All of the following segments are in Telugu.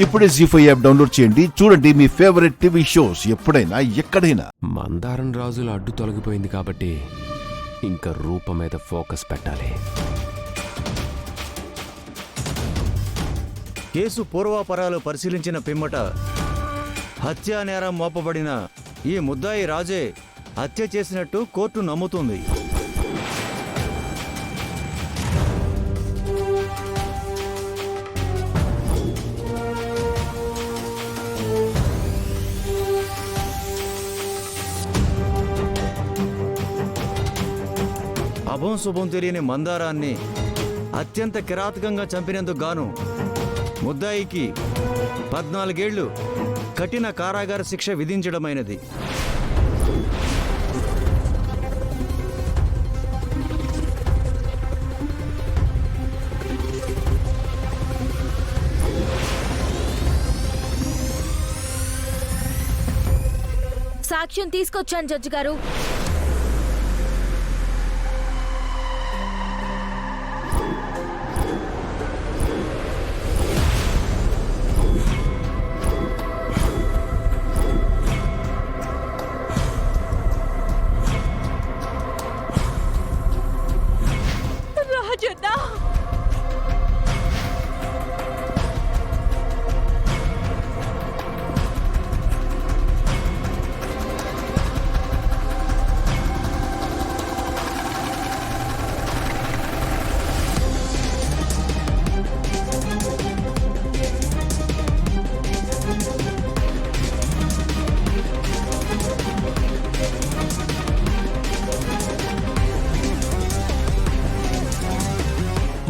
ఇప్పుడే జీ5 యాప్ డౌన్లోడ్ చేయండి. చూడండి మీ ఫేవరెట్ టీవీ షోస్ ఎప్పుడైనా ఎక్కడైనా. మందారం రాజుల అడ్డు తొలగిపోయింది కాబట్టి ఇంకా రూపం మీద ఫోకస్ పెట్టాలి. కేసు పూర్వాపరాలు పరిశీలించిన పిమ్మట హత్యా నేరం మోపబడిన ఈ ముద్దాయి రాజే హత్య చేసినట్టు కోర్టు నమ్ముతుంది. అభం శుభం తెలియని మందారాన్ని అత్యంత కిరాతకంగా చంపినందుకు గాను ముద్దాయికి 14 ఏళ్లు కఠిన కారాగార శిక్ష విధించడమైనది. సాక్ష్యం తీసుకొచ్చాను జడ్జి గారు.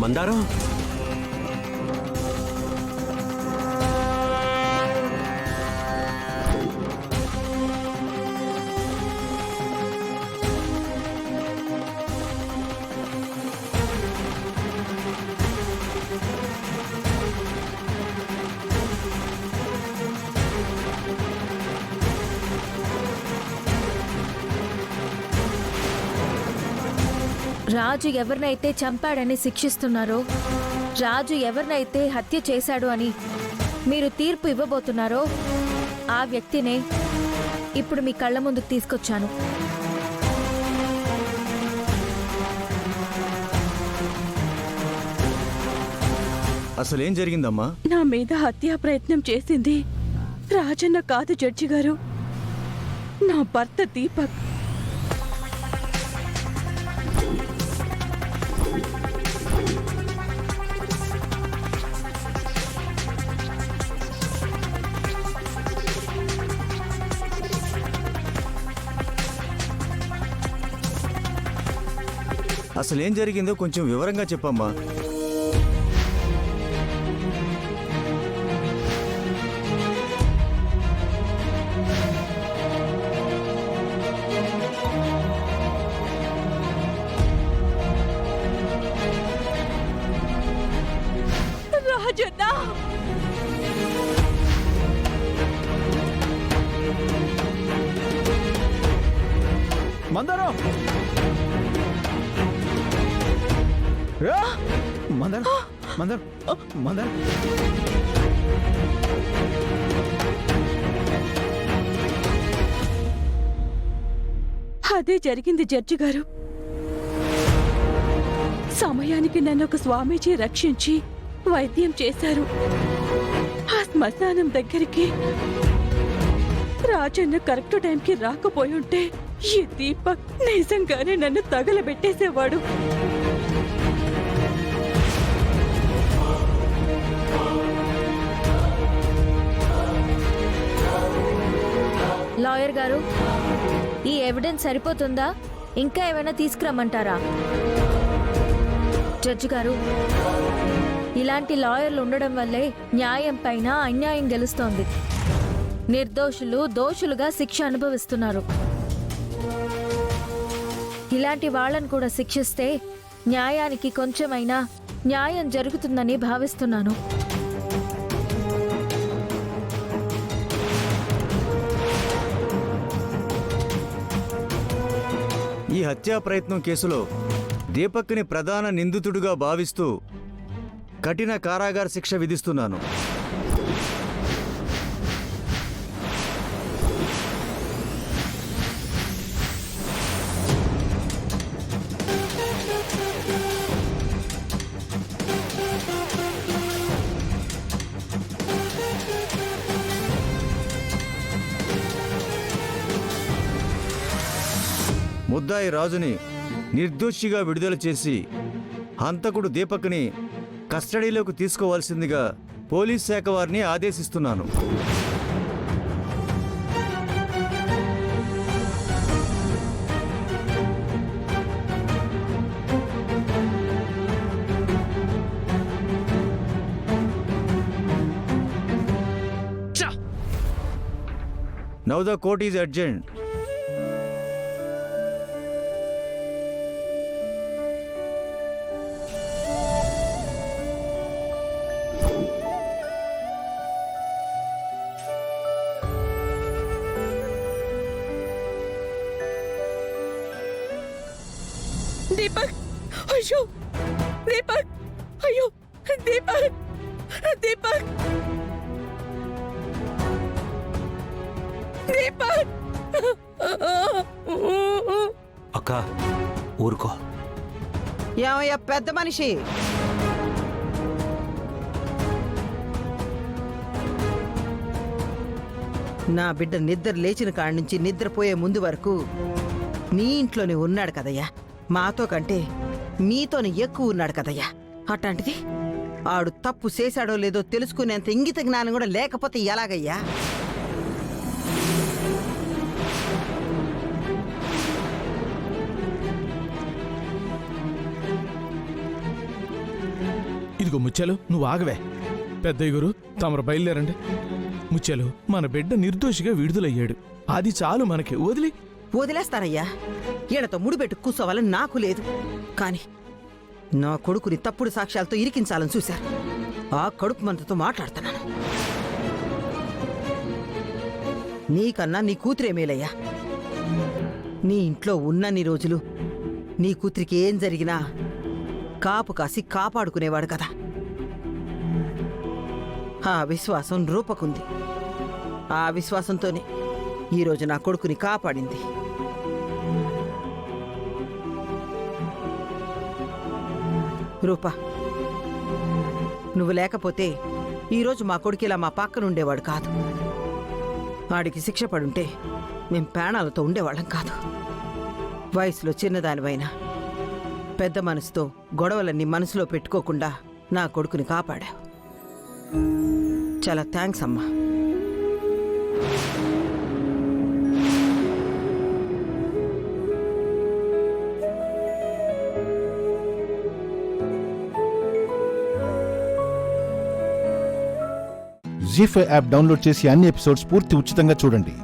మందారం, రాజు ఎవరినైతే చంపాడని శిక్షిస్తున్నారో, రాజు ఎవరినైతే హత్య చేశాడు అని మీరు తీర్పు ఇవ్వబోతున్నారో ఆ వ్యక్తినే ఇప్పుడు మీ కళ్ళ ముందుకు తీసుకొచ్చాను. అసలేం జరిగిందమ్మా? నా మీద హత్యా ప్రయత్నం చేసింది రాజన్న కాదు జడ్జి గారు, నా భర్త దీపక్. అసలేం జరిగిందో కొంచెం వివరంగా చెప్పమ్మా. రాజన్న, మందారం, మందారం, మందారం, మందారం. అదే జరిగింది జడ్జి గారు. సమయానికి నన్ను ఒక స్వామీజీ రక్షించి వైద్యం చేశారు. ఆ శ్మశానం దగ్గరికి రాజన్న కరెక్ట్ టైంకి రాకపోయి ఉంటే ఈ దీపక్ నిజంగానే నన్ను తగలబెట్టేసేవాడు. లాయర్ గారు, ఈ ఎవిడెన్స్ సరిపోతుందా? ఇంకా ఏమైనా తీసుకురమ్మంటారా? జడ్జి గారు, ఇలాంటి లాయర్లు ఉండడం వల్లే న్యాయం పైన అన్యాయం గెలుస్తోంది. నిర్దోషులు దోషులుగా శిక్ష అనుభవిస్తున్నారు. ఇలాంటి వాళ్ళను కూడా శిక్షిస్తే న్యాయానికి కొంచెమైనా న్యాయం జరుగుతుందని భావిస్తున్నాను. ఈ హత్యా ప్రయత్నం కేసులో దీపక్ని ప్రధాన నిందితుడిగా భావిస్తూ కఠిన కారాగార శిక్ష విధిస్తున్నాను. ముద్దాయి రాజుని నిర్దోషిగా విడుదల చేసి హంతకుడు దీపక్ని కస్టడీలోకి తీసుకోవాల్సిందిగా పోలీస్ శాఖ వారిని ఆదేశిస్తున్నాను. Now the court is adjourned. Deepak అయ్యో దీపక్ అయ్యో దీపక్ దీపక్ దీపక్ అక్క ఊరుకో. ఏమయ్యా పెద్ద మనిషి, నా బిడ్డ నిద్ర లేచిన కాడి నుంచి నిద్రపోయే ముందు వరకు నీ ఇంట్లోనే ఉన్నాడు కదయ్యా. మాతో కంటే మీతోనే ఎక్కువ ఉన్నాడు కదయ్యా. అట్లాంటిది ఆడు తప్పు చేశాడో లేదో తెలుసుకునేంత ఇంగిత జ్ఞానం కూడా లేకపోతే ఎలాగయ్యా? ఇదిగో ముత్యాలు, నువ్వు ఆగవే. పెద్దయ్య గురు తమరు బయలుదేరండి. ముత్యాలు, మన బిడ్డ నిర్దోషిగా విడుదలయ్యాడు. అది చాలు మనకి. వదిలేస్తానయ్యా. ఈయనతో ముడిపెట్టు కూర్చోవాలని నాకు లేదు. కాని నా కొడుకుని తప్పుడు సాక్ష్యాలతో ఇరికించాలని చూశారు. ఆ కడుపు మంటతో మాట్లాడుతున్నాను. నీకన్నా నీ కూతురే మేలయ్యా. నీ ఇంట్లో ఉన్నన్ని రోజులు నీ కూతురికి ఏం జరిగినా కాపు కాసి కాపాడుకునేవాడు కదా. ఆ విశ్వాసం రూపకుంది. ఆ విశ్వాసంతోనే ఈరోజు నా కొడుకుని కాపాడింది. రూపా, నువ్వు లేకపోతే ఈరోజు మా కొడుకు ఇలా మా పక్కన ఉండేవాడు కాదు. వాడికి శిక్ష పడుంటే మేం ప్రాణాలతో ఉండేవాళ్ళం కాదు. వయసులో చిన్నదానివైనా పెద్ద మనసుతో గొడవలన్నీ మనసులో పెట్టుకోకుండా నా కొడుకుని కాపాడావు. చాలా థ్యాంక్స్ అమ్మా. జీ5 యాప్ డౌన్లోడ్ చేసి అన్ని ఎపిసోడ్స్ పూర్తి ఉచితంగా చూడండి.